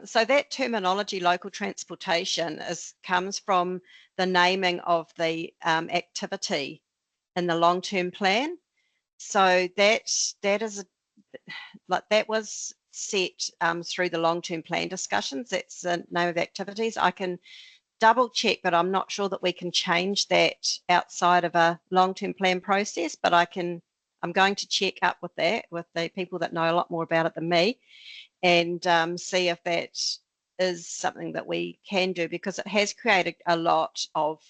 So that terminology, local transportation, comes from the naming of the activity in the long-term plan. So that was set through the long-term plan discussions. That's the name of activities. I can double check, but I'm not sure that we can change that outside of a long-term plan process, but I'm going to check up with that with the people that know a lot more about it than me, and see if that is something that we can do, because it has created a lot of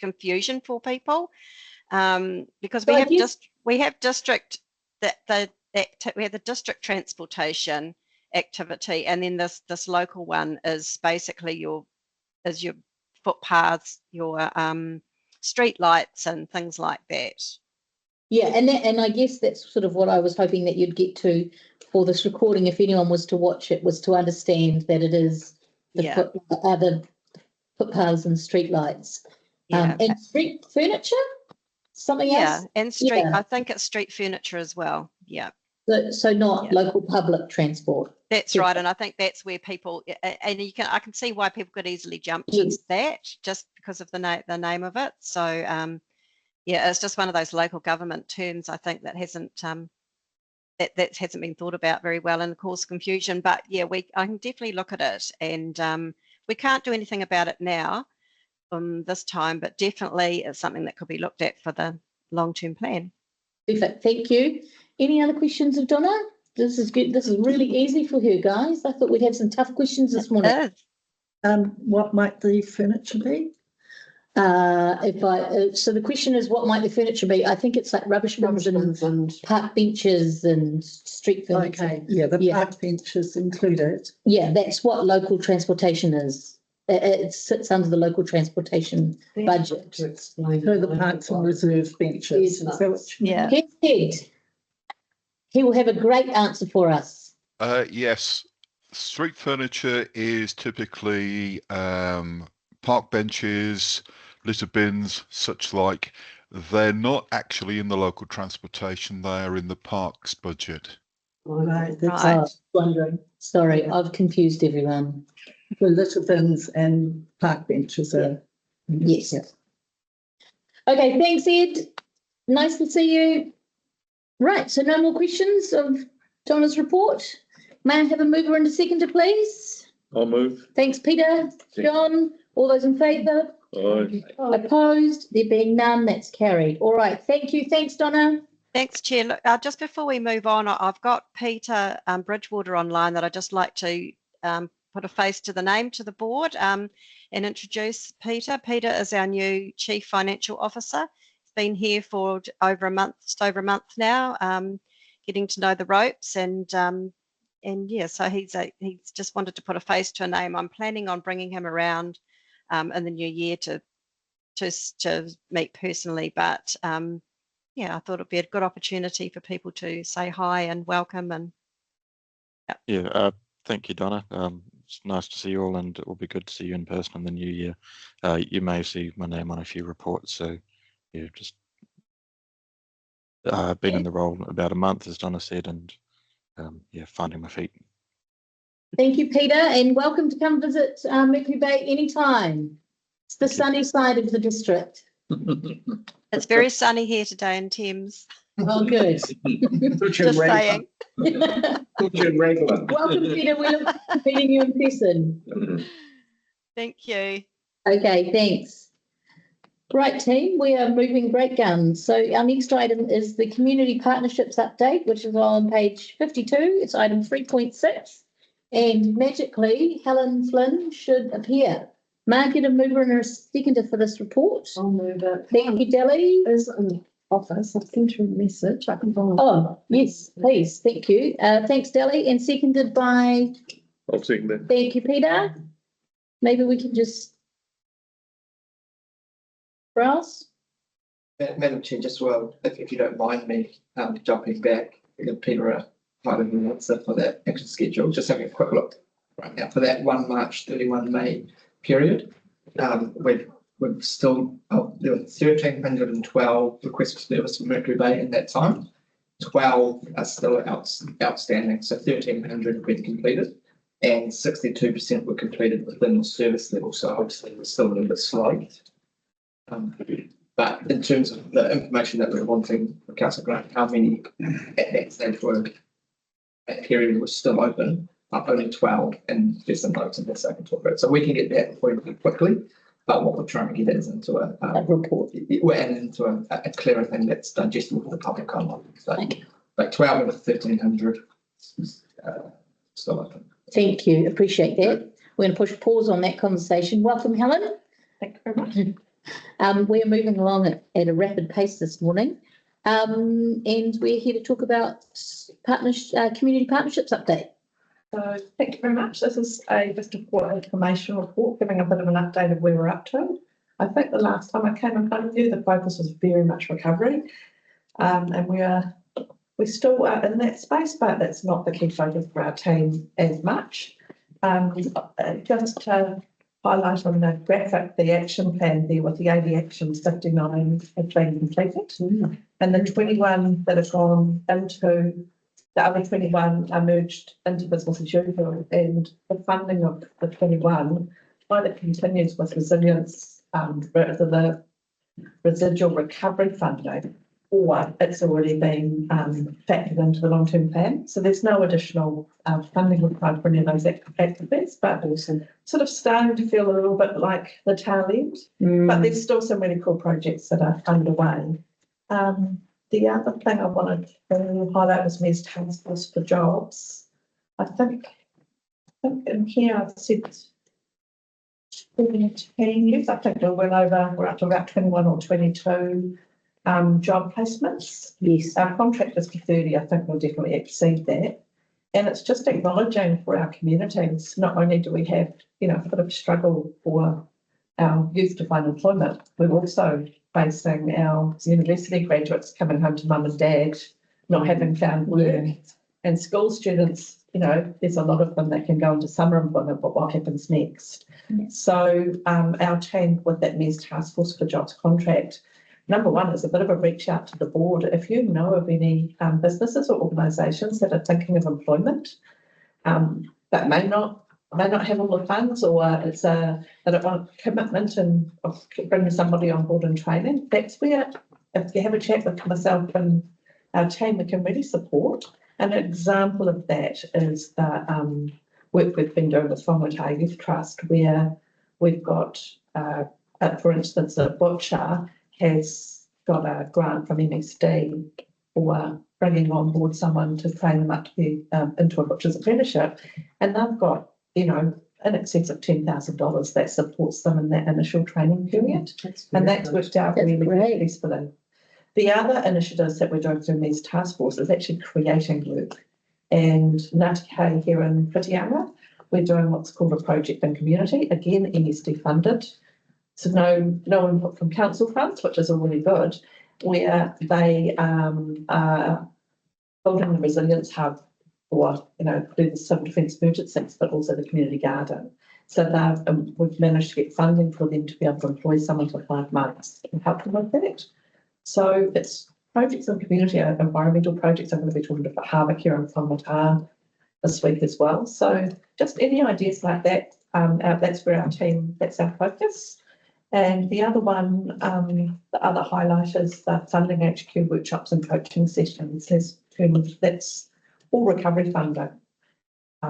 confusion for people, because we have district transportation, activity. And then this local one is basically your footpaths, your street lights and things like that. Yeah, and I guess that's sort of what I was hoping that you'd get to for this recording, if anyone was to watch it, was to understand that it is the the footpaths and street lights. Yeah. And street furniture, something else? And street, I think it's street furniture as well. Yeah. So not local public transport. That's right, and I think that's where people, and I can see why people could easily jump to that just because of the name of it. So yeah, it's just one of those local government terms I think that hasn't that hasn't been thought about very well and cause confusion. But yeah, I can definitely look at it, and we can't do anything about it now this time, but definitely it's something that could be looked at for the long-term plan. Perfect, thank you. Any other questions of Donna? This is good. This is really easy for her, guys. I thought we'd have some tough questions this morning. What might the furniture be? So the question is, what might the furniture be? I think it's like rubbish bins and park benches and street furniture. Okay, yeah, the park benches included. Yeah, that's what local transportation is. It sits under the local transportation budget. To explain. So the parks and reserve benches. Yeah. He will have a great answer for us. Yes, street furniture is typically park benches, litter bins, such like. They're not actually in the local transportation, they are in the parks budget. Right, that's Right. wondering. Sorry, I've confused everyone. The litter bins and park benches are. Yes. Okay, thanks, Ed. Nice to see you. Right, so no more questions of Donna's report. May I have a mover and a seconder, please? I'll move. Thanks, Peter. John, all those in favour? Aye. Opposed? There being none, that's carried. All right, thank you. Thanks, Donna. Thanks, Chair. Look, just before we move on, I've got Peter Bridgewater online that I'd just like to put a face to the name to the board and introduce Peter. Peter is our new Chief Financial Officer. He's been here for just over a month now, getting to know the ropes, and yeah, so he's just wanted to put a face to a name. I'm planning on bringing him around in the new year to meet personally, but yeah, I thought it'd be a good opportunity for people to say hi and welcome. And thank you, Donna. It's nice to see you all, and it will be good to see you in person in the new year. You may see my name on a few reports, so yeah, just been in the role about a month, as Donna said, and yeah, finding my feet. Thank you, Peter, and welcome to come visit Mercury Bay anytime. It's the sunny side of the district. it's very sunny here today in Thames. Oh, good. Just saying. Welcome, Peter. We look forward to meeting you in person. Thank you. Okay, thanks. Right, team, we are moving great guns. So our next item is the Community Partnerships Update, which is on page 52. It's item 3.6. And magically, Helen Flynn should appear. Market a mover and a seconder for this report. I'll move it. Thank you, Delly. Is in office. I've sent her a message. I can follow. Oh, yes, please. Thank you. Thanks, Delly. And seconded by? I'll second that. Thank you, Peter. Maybe we can just browse. Madam Chair, just if you don't mind me jumping back, give Peter a final answer for that action schedule. Just having a quick look right now for that 1 March, 31 May period. We've still, there were 1,312 requests for service from Mercury Bay in that time. 12 are still outstanding, so 1,300 have been completed, and 62% were completed within the service level. So obviously we're still a little bit slow. But in terms of the information that we're wanting for Council Grant, how many at that stage were that period was still open, only 12, and there's some notes in this I can talk about. So we can get that for you quickly. But what we're trying to get is into a report. We're into a clearer thing that's digestible for the public online. So like 12 of the 1,300 still open. Thank you. Appreciate that. We're going to push pause on that conversation. Welcome, Helen. Thank you very much. We are moving along at a rapid pace this morning. And we're here to talk about community partnerships update. So thank you very much. This is just a information report giving a bit of an update of where we're up to. I think the last time I came in front of you, the focus was very much recovery. And we still are in that space, but that's not the key focus for our team as much. Just to highlight on the graphic, the action plan there with the 80 actions, 59 have been completed. And the 21 that have gone into the other 21 are merged into business as usual, and the funding of the 21 either continues with resilience, the residual recovery funding, or it's already been factored into the long-term plan. So there's no additional funding required for any of those activities, but sort of starting to feel a little bit like the tail end. But there's still some really cool projects that are underway. The other thing I wanted to highlight was Mayor's Task Force for Jobs. I think in here I've said 10 years. I think we're up to about 21 or 22 job placements. Yes. Our contract is for 30. I think we'll definitely exceed that. And it's just acknowledging for our communities, not only do we have, a bit of a struggle for our youth to find employment, we're also facing our university graduates coming home to mum and dad, not having found work. And school students, there's a lot of them that can go into summer employment, but what happens next? So our team with that Mayor's Task Force for Jobs contract, number one is a bit of a reach out to the board. If you know of any businesses or organisations that are thinking of employment, that may not have all the funds, or it's they don't want commitment and of bringing somebody on board and training, that's where, if you have a chat with myself and our team, we can really support. An example of that is the work we've been doing with Whangatai Youth Trust, where we've got, for instance, a butcher has got a grant from MSD for bringing on board someone to train them up to be into a butcher's apprenticeship, and they've got, in excess of $10,000 that supports them in that initial training period, and that's worked out really successfully. The other initiatives that we're doing through Lease task force is actually creating work, and Ngāti here in Whitianga, we're doing what's called a project in community, again MSD funded, so no input from council funds, which is already good, where they are building the resilience hub for, do the civil defence emergencies, but also the community garden. So we've managed to get funding for them to be able to employ someone for 5 months and help them with that. So it's projects in community, environmental projects. I'm going to be talking to Karakia and Whangatai this week as well. So just any ideas like that, that's where our team, that's our focus. And the other one, the other highlight is the funding HQ workshops and coaching sessions. That's all recovery funding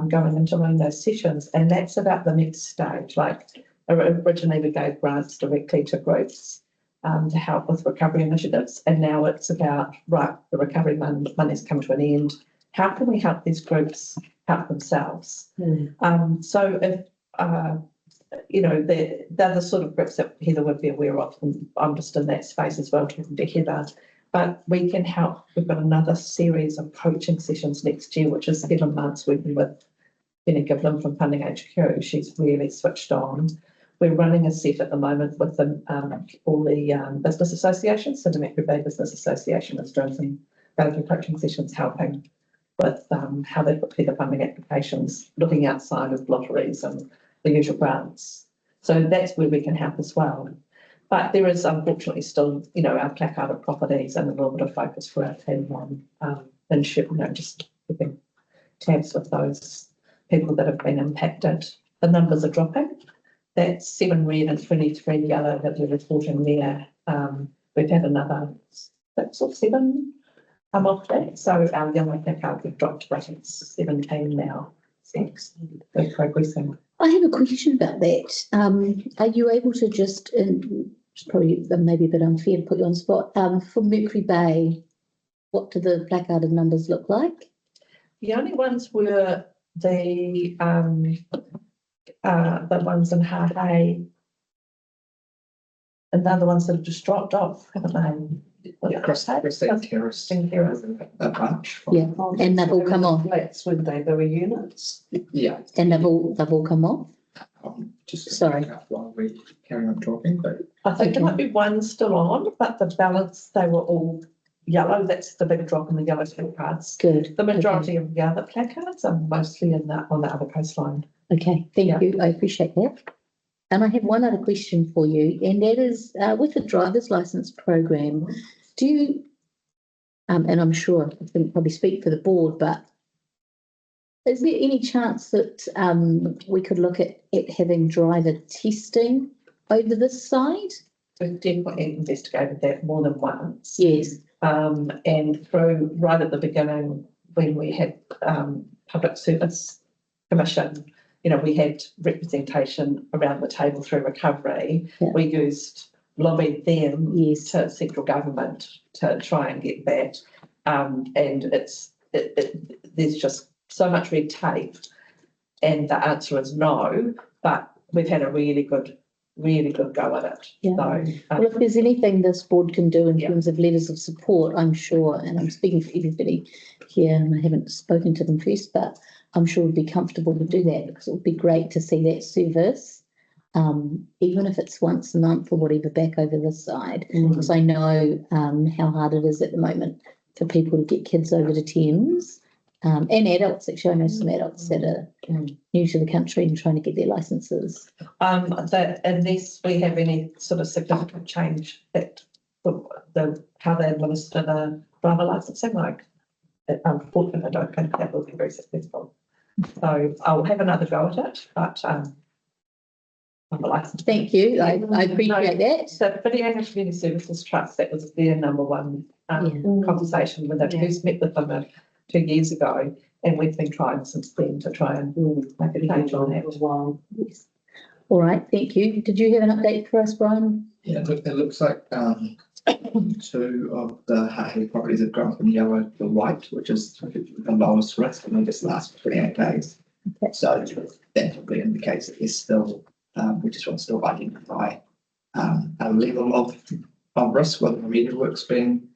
going into one of those sessions. And that's about the next stage. Like originally we gave grants directly to groups to help with recovery initiatives. And now it's about, right, the recovery money's come to an end. How can we help these groups help themselves? So if, they're the sort of groups that Heather would be aware of, and I'm just in that space as well, talking to Heather. But we can help. We've got another series of coaching sessions next year, which is 7 months working with Penny Giblin from Funding HQ. She's really switched on. We're running a set at the moment with all the business associations. So the Mercury Bay Business Association is doing some valuable coaching sessions, helping with how they put together funding applications, looking outside of lotteries and the usual grants. So that's where we can help as well. But there is unfortunately still, our placarded properties and a little bit of focus for our team on just keeping tabs with those people that have been impacted. The numbers are dropping. That's 7 red and 23 yellow that we're reporting there. We've had another 6 or 7 come off that. So our yellow placard we've dropped to 17 now. Thanks. We're progressing. I have a question about that. Are you able to just, it's probably maybe a bit unfair to put you on the spot, for Mercury Bay, what do the placarded numbers look like? The only ones were the ones in Hahei, and they're the ones that have just dropped off, haven't they? Across that terrace. A bunch. Yeah, and they've all come off, Flats, weren't they? They were units. Yeah. and they've all come off. Just Sorry. while we carry on talking, but I think there might be one still on, but the balance, they were all yellow. That's the big drop in the yellow placards. Good. The majority of the other placards are mostly on the other coastline. Okay, thank you. I appreciate that. And I have one other question for you, and that is with the driver's license program, do you, and I'm sure I can probably speak for the board, but is there any chance that we could look at having driver testing over this side? We've definitely investigated that more than once. Yes. And through right at the beginning, when we had Public Service Commission, you know, we had representation around the table through recovery. Yeah. We lobbied them Yes. to central government to try and get that. And there's just so much red tape, and the answer is no, but we've had a really good go at it. Yeah. So, Well, if there's anything this board can do in Yeah. terms of letters of support, I'm sure, and I'm speaking for everybody here, and I haven't spoken to them first, but I'm sure we'd be comfortable to do that, because it would be great to see that service, even if it's once a month or whatever, back over this side, because I know how hard it is at the moment for people to get kids over to Thames. And adults, actually, I know some adults that are new to the country and trying to get their licenses. Unless we have any sort of significant change that how they administer the driver licensing, like, unfortunately, I don't think that will be very successful. So I'll have another go at it, but on the license. Thank you. I appreciate that. So for the Anglican Community Services Trust, that was their number one conversation with it. Who's met with them 2 years ago, and we've been trying since then to try and make a change on that. Wow. Yes. All right, thank you. Did you have an update for us, Brian? yeah, it looks like 2 of the Hahe properties have gone from yellow to white, which is the lowest risk, and they just last 28 days. Okay. So that probably indicates that there's still, we just want to still identify a level of risk with remedial works being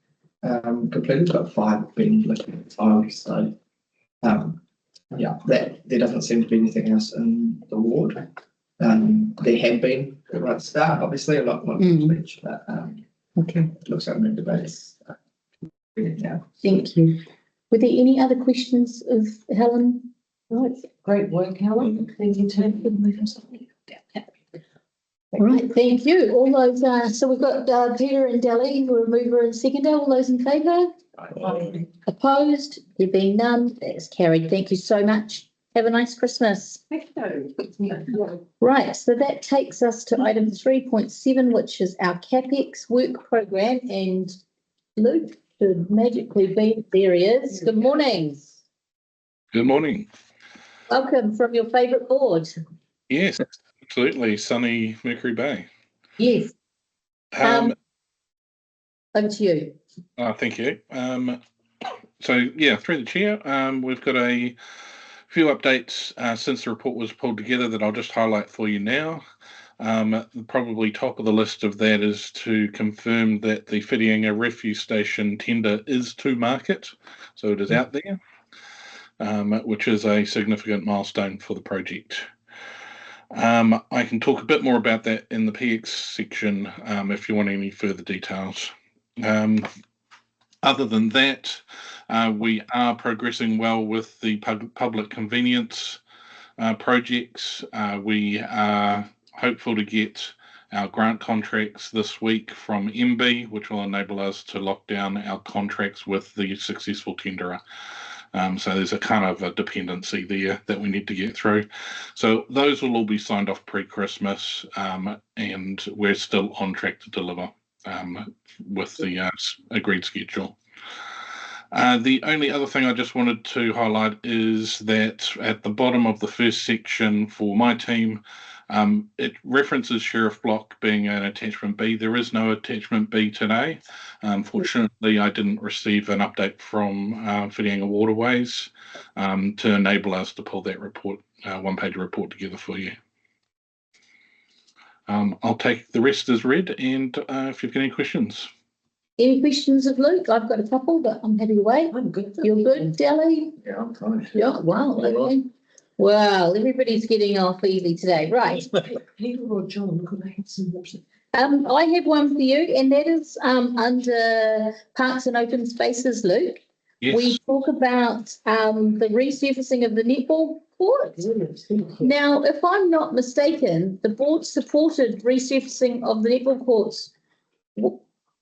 completed, but 5 have been lifted entirely. So yeah, there doesn't seem to be anything else in the ward. There have been at the right start, obviously a lot more speech, but Okay, it looks like the debate is now. thank you. Were there any other questions of Helen? Right, great work, Helen. Thank you, Tim. All right, thank you. All those, so we've got Peter and Delly, who are mover and seconder. All those in favour? Opposed? There being none, that's carried. Thank you so much. Have a nice Christmas. Thank you. Right, so that takes us to item 3.7, which is our CAPEX work program, and Luke should magically be there. He is. Good morning. Good morning. Welcome from your favourite board. Yes, absolutely. Sunny Mercury Bay. Yes. Um, Over to you. Thank you. So yeah, through the chair, we've got a few updates since the report was pulled together that I'll just highlight for you now. Probably top of the list of that is to confirm that the Whitianga refuse station tender is to market, so it is out there, which is a significant milestone for the project. I can talk a bit more about that in the PX section if you want any further details. Other than that, we are progressing well with the public convenience projects. We are hopeful to get our grant contracts this week from MB, which will enable us to lock down our contracts with the successful tenderer. So there's a kind of a dependency there that we need to get through. So those will all be signed off pre-Christmas, and we're still on track to deliver with the agreed schedule. The only other thing I just wanted to highlight is that at the bottom of the first section for my team, it references Sheriff Block being an attachment B. There is no attachment B today. Unfortunately, I didn't receive an update from Whitianga Waterways to enable us to pull that report, one-page report together for you. I'll take the rest as read, and if you've got any questions. Any questions of Luke? I've got a couple, but I'm happy to wait. I'm good. You're good, Delly? Yeah, I'm fine. Yeah, wow, okay. Wow, everybody's getting off easy today, right? Peter or John, could I have some water? I have one for you, and that is under Parks and Open Spaces, Luke. Yes. We talk about the resurfacing of the netball court. Now, if I'm not mistaken, the board supported resurfacing of the netball courts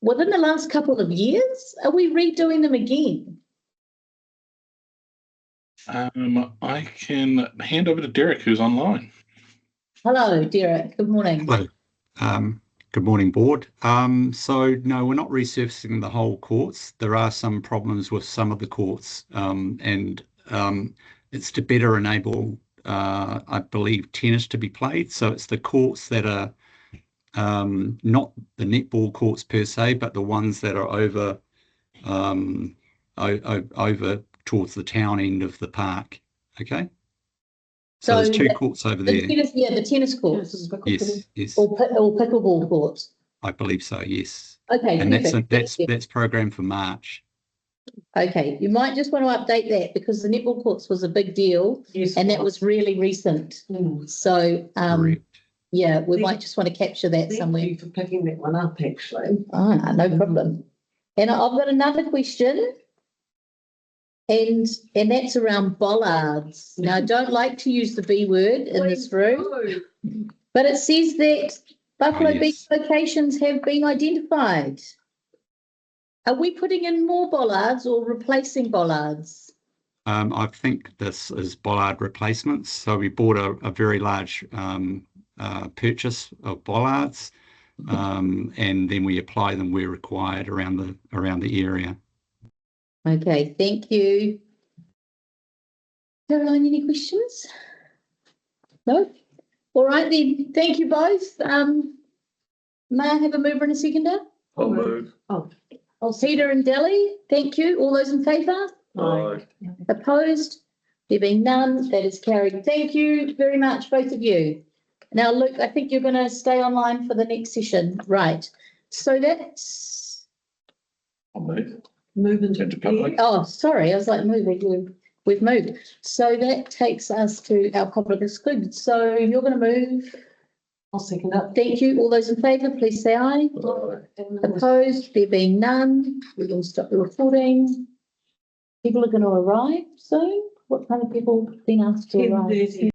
within the last couple of years. Are we redoing them again? I can hand over to Derek, who's online. Hello, Derek. Good morning. Hello. Good morning, board. So no, we're not resurfacing the whole courts. There are some problems with some of the courts, and it's to better enable, I believe, tennis to be played. So it's the courts that are not the netball courts per se, but the ones that are over over towards the town end of the park. Okay. So there's two courts over there. The tennis courts. Yes. Or pickleball courts. I believe so. Yes. Okay. And that's programmed for March. Okay, you might just want to update that because the netball courts was a big deal, and that was really recent. So, yeah, we might just want to capture that somewhere. Thank you for picking that one up, actually. Ah, no problem. And I've got another question. And that's around bollards. Now, I don't like to use the B word in this room, but it says that Buffalo Beach locations have been identified. Are we putting in more bollards or replacing bollards? I think this is bollard replacements. So we bought a very large purchase of bollards, and then we apply them where required around the area. Okay, thank you. Caroline, any questions? No? All right then, thank you both. May I have a mover and a seconder? I'll move. Peter and Delly, thank you. All those in favour? Aye. Opposed? There being none, that is carried. Thank you very much, both of you. Now, Luke, I think you're going to stay online for the next session. Right. So that's... I'll move. Move into public. Oh, sorry, I was like moving. We've moved. So that takes us to our public exclude. So you're going to move. I'll second that. Thank you. All those in favour, please say aye. Opposed? There being none, we're going to stop the recording. People are going to arrive soon. What kind of people have been asked to arrive?